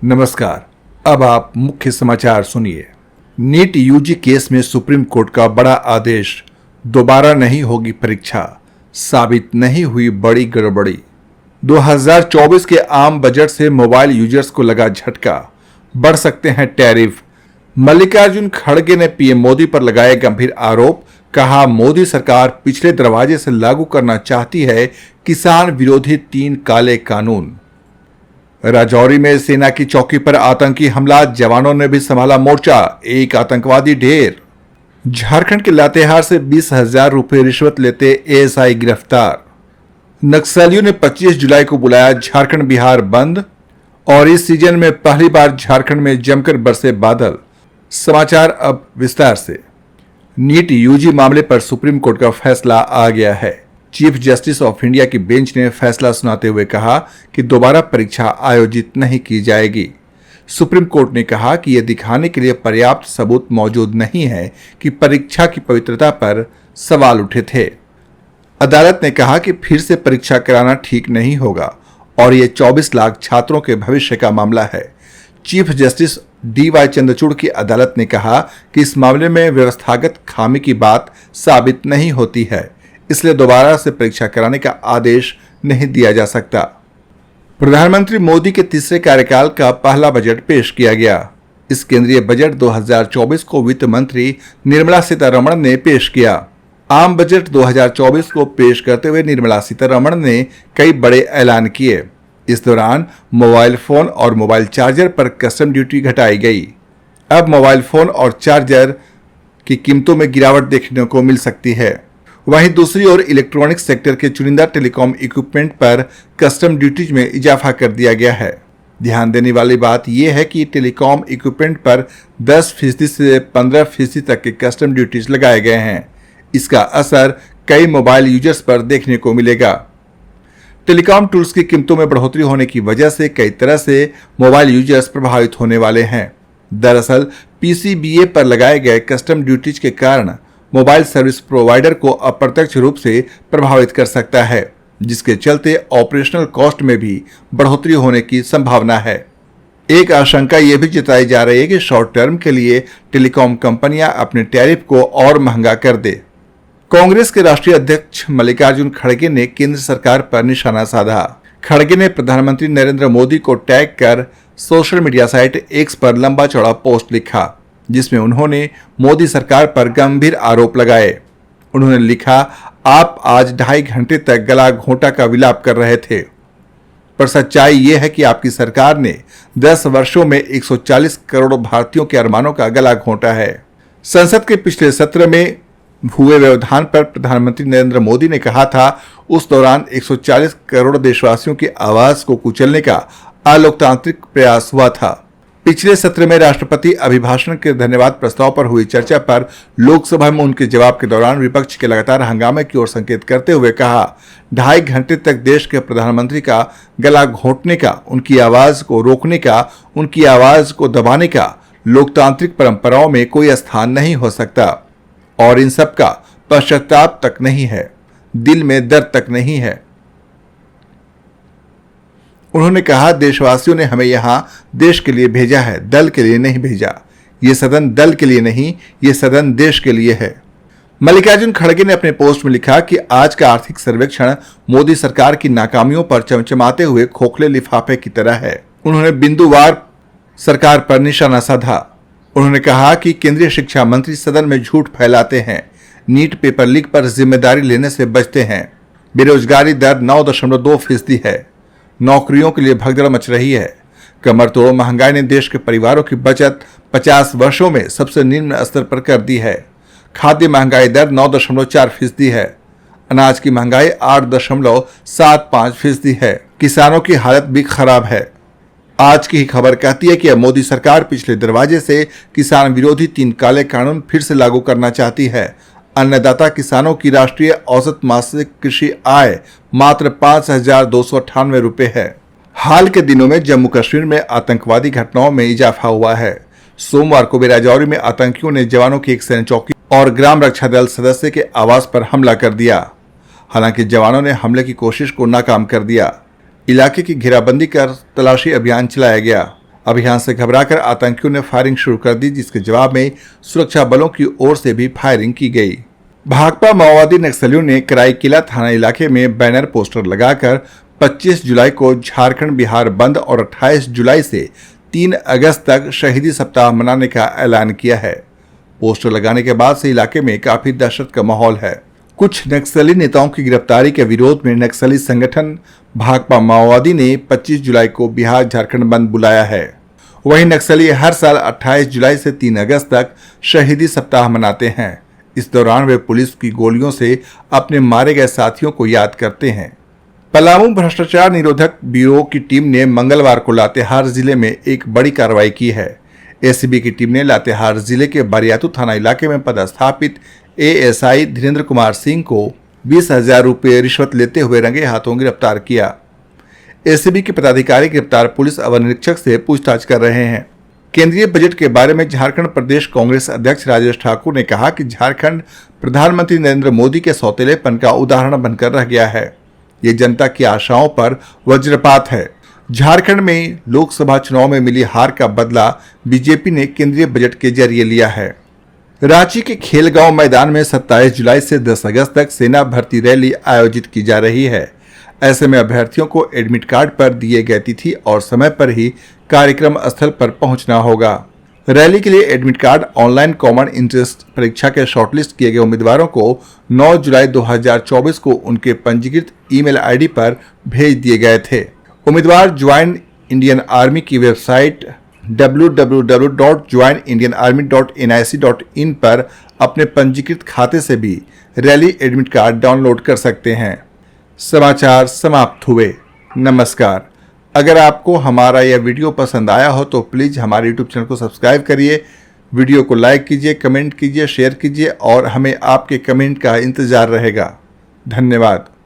नमस्कार। अब आप मुख्य समाचार सुनिए। नीट यूजी केस में सुप्रीम कोर्ट का बड़ा आदेश, दोबारा नहीं होगी परीक्षा, साबित नहीं हुई बड़ी गड़बड़ी। 2024 के आम बजट से मोबाइल यूजर्स को लगा झटका, बढ़ सकते हैं टैरिफ। मल्लिकार्जुन खड़गे ने पीएम मोदी पर लगाए गंभीर आरोप, कहा मोदी सरकार पिछले दरवाजे से लागू करना चाहती है किसान विरोधी 3 काले कानून। राजौरी में सेना की चौकी पर आतंकी हमला, जवानों ने भी संभाला मोर्चा, एक आतंकवादी ढेर। झारखंड के लातेहार से 20,000 रुपए रिश्वत लेते एएसआई गिरफ्तार। नक्सलियों ने 25 जुलाई को बुलाया झारखंड बिहार बंद, और इस सीजन में पहली बार झारखंड में जमकर बरसे बादल। समाचार अब विस्तार से। नीट यूजी मामले पर सुप्रीम कोर्ट का फैसला आ गया है। चीफ जस्टिस ऑफ इंडिया की बेंच ने फैसला सुनाते हुए कहा कि दोबारा परीक्षा आयोजित नहीं की जाएगी। सुप्रीम कोर्ट ने कहा कि यह दिखाने के लिए पर्याप्त सबूत मौजूद नहीं है कि परीक्षा की पवित्रता पर सवाल उठे थे। अदालत ने कहा कि फिर से परीक्षा कराना ठीक नहीं होगा और यह 24 लाख छात्रों के भविष्य का मामला है। चीफ जस्टिस DY चंद्रचूड़ की अदालत ने कहा कि इस मामले में व्यवस्थागत खामी की बात साबित नहीं होती है, इसलिए दोबारा से परीक्षा कराने का आदेश नहीं दिया जा सकता। प्रधानमंत्री मोदी के तीसरे कार्यकाल का पहला बजट पेश किया गया। इस केंद्रीय बजट 2024 को वित्त मंत्री निर्मला सीतारमण ने पेश किया। आम बजट 2024 को पेश करते हुए निर्मला सीतारमण ने कई बड़े ऐलान किए। इस दौरान मोबाइल फोन और मोबाइल चार्जर पर कस्टम ड्यूटी घटाई गई। अब मोबाइल फोन और चार्जर की कीमतों में गिरावट देखने को मिल सकती है। वहीं दूसरी ओर इलेक्ट्रॉनिक्स सेक्टर के चुनिंदा टेलीकॉम इक्विपमेंट पर कस्टम ड्यूटीज में इजाफा कर दिया गया है। ध्यान देने वाली बात यह है कि टेलीकॉम इक्विपमेंट पर 10% से 15% तक के कस्टम ड्यूटीज लगाए गए हैं। इसका असर कई मोबाइल यूजर्स पर देखने को मिलेगा। टेलीकॉम टूल्स की कीमतों में बढ़ोतरी होने की वजह से कई तरह से मोबाइल यूजर्स प्रभावित होने वाले हैं। दरअसल PCBA पर लगाए गए कस्टम ड्यूटीज के कारण मोबाइल सर्विस प्रोवाइडर को अप्रत्यक्ष रूप से प्रभावित कर सकता है, जिसके चलते ऑपरेशनल कॉस्ट में भी बढ़ोतरी होने की संभावना है। एक आशंका यह भी जताई जा रही है कि शॉर्ट टर्म के लिए टेलीकॉम कंपनियां अपने टैरिफ को और महंगा कर दे। कांग्रेस के राष्ट्रीय अध्यक्ष मल्लिकार्जुन खड़गे ने केंद्र सरकार पर निशाना साधा। खड़गे ने प्रधानमंत्री नरेंद्र मोदी को टैग कर सोशल मीडिया साइट X पर लंबा चौड़ा पोस्ट लिखा, जिसमें उन्होंने मोदी सरकार पर गंभीर आरोप लगाए। उन्होंने लिखा, आप आज 2.5 घंटे तक गला घोंटा का विलाप कर रहे थे, पर सच्चाई यह है कि आपकी सरकार ने 10 वर्षों में 140 करोड़ भारतीयों के अरमानों का गला घोंटा है। संसद के पिछले सत्र में हुए व्यवधान पर प्रधानमंत्री नरेंद्र मोदी ने कहा था, उस दौरान 140 करोड़ देशवासियों की आवाज को कुचलने का अलोकतांत्रिक प्रयास हुआ था। पिछले सत्र में राष्ट्रपति अभिभाषण के धन्यवाद प्रस्ताव पर हुई चर्चा पर लोकसभा में उनके जवाब के दौरान विपक्ष के लगातार हंगामे की ओर संकेत करते हुए कहा, 2.5 घंटे तक देश के प्रधानमंत्री का गला घोंटने का, उनकी आवाज को रोकने का, उनकी आवाज को दबाने का लोकतांत्रिक परंपराओं में कोई स्थान नहीं हो सकता, और इन सब का पश्चाताप तक नहीं है, दिल में दर्द तक नहीं है। उन्होंने कहा, देशवासियों ने हमें यहां देश के लिए भेजा है, दल के लिए नहीं भेजा। ये सदन दल के लिए नहीं, ये सदन देश के लिए है। मल्लिकार्जुन खड़गे ने अपने पोस्ट में लिखा कि आज का आर्थिक सर्वेक्षण मोदी सरकार की नाकामियों पर चमचमाते हुए खोखले लिफाफे की तरह है। उन्होंने बिंदुवार सरकार पर निशाना साधा। उन्होंने कहा कि केंद्रीय शिक्षा मंत्री सदन में झूठ फैलाते हैं, नीट पेपर लीक पर जिम्मेदारी लेने से बचते हैं। बेरोजगारी दर 9.2% है। नौकरियों के लिए भगदड़ मच रही है। कमर तोड़ महंगाई ने देश के परिवारों की बचत 50 वर्षों में सबसे निम्न स्तर पर कर दी है। खाद्य महंगाई दर 9.4% है। अनाज की महंगाई 8.75% है। किसानों की हालत भी खराब है। आज की खबर कहती है कि अब मोदी सरकार पिछले दरवाजे से किसान विरोधी 3 काले कानून फिर से लागू करना चाहती है। अन्नदाता किसानों की राष्ट्रीय औसत मासिक कृषि आय मात्र 5,298 रुपए है। हाल के दिनों में जम्मू कश्मीर में आतंकवादी घटनाओं में इजाफा हुआ है। सोमवार को भी राजौरी में आतंकियों ने जवानों की एक सैन्य चौकी और ग्राम रक्षा दल सदस्य के आवास पर हमला कर दिया। हालांकि जवानों ने हमले की कोशिश को नाकाम कर दिया। इलाके की घेराबंदी कर तलाशी अभियान चलाया गया। अभियान से घबराकर आतंकियों ने फायरिंग शुरू कर दी, जिसके जवाब में सुरक्षा बलों की ओर से भी फायरिंग की गई। भाकपा माओवादी नक्सलियों ने कराईकेला थाना इलाके में बैनर पोस्टर लगाकर 25 जुलाई को झारखंड बिहार बंद और 28 जुलाई से 3 अगस्त तक शहीदी सप्ताह मनाने का ऐलान किया है। पोस्टर लगाने के बाद से इलाके में काफी दहशत का माहौल है। कुछ नक्सली नेताओं की गिरफ्तारी के विरोध में नक्सली संगठन भाकपा माओवादी ने 25 जुलाई को बिहार झारखंड बंद बुलाया है। वहीं नक्सली हर साल 28 जुलाई से 3 अगस्त तक शहीदी सप्ताह मनाते हैं। इस दौरान वे पुलिस की गोलियों से अपने मारे गए साथियों को याद करते हैं। पलामू भ्रष्टाचार निरोधक ब्यूरो की टीम ने मंगलवार को लातेहार जिले में एक बड़ी कार्रवाई की है। एसीबी की टीम ने लातेहार जिले के बरियातू थाना इलाके में पदस्थापित एएसआई धीरेन्द्र कुमार सिंह को 20,000 रुपये रिश्वत लेते हुए रंगे हाथों गिरफ्तार किया। एसीबी के पदाधिकारी गिरफ्तार पुलिस अवर निरीक्षक से पूछताछ कर रहे हैं। केंद्रीय बजट के बारे में झारखंड प्रदेश कांग्रेस अध्यक्ष राजेश ठाकुर ने कहा कि झारखंड प्रधानमंत्री नरेंद्र मोदी के सौतेलेपन का उदाहरण बनकर रह गया है। ये जनता की आशाओं पर वज्रपात है। झारखंड में लोकसभा चुनाव में मिली हार का बदला बीजेपी ने केंद्रीय बजट के जरिए लिया है। रांची के खेलगांव मैदान में 27 जुलाई से 10 अगस्त तक सेना भर्ती रैली आयोजित की जा रही है। ऐसे में अभ्यर्थियों को एडमिट कार्ड पर दिए गए तिथि और समय पर ही कार्यक्रम स्थल पर पहुंचना होगा। रैली के लिए admit card online common interest परीक्षा के शॉर्टलिस्ट किए गए उम्मीदवारों को 9 जुलाई 2024 को उनके पंजीकृत ईमेल आईडी पर भेज दिए गए थे। उम्मीदवार ज्वाइन इंडियन आर्मी की वेबसाइट www.joinindianarmy.nic.in पर अपने पंजीकृत खाते से भी रैली एडमिट कार्ड डाउनलोड कर सकते हैं। समाचार समाप्त हुए। नमस्कार। अगर आपको हमारा यह वीडियो पसंद आया हो तो प्लीज़ हमारे यूट्यूब चैनल को सब्सक्राइब करिए, वीडियो को लाइक कीजिए, कमेंट कीजिए, शेयर कीजिए और हमें आपके कमेंट का इंतज़ार रहेगा। धन्यवाद।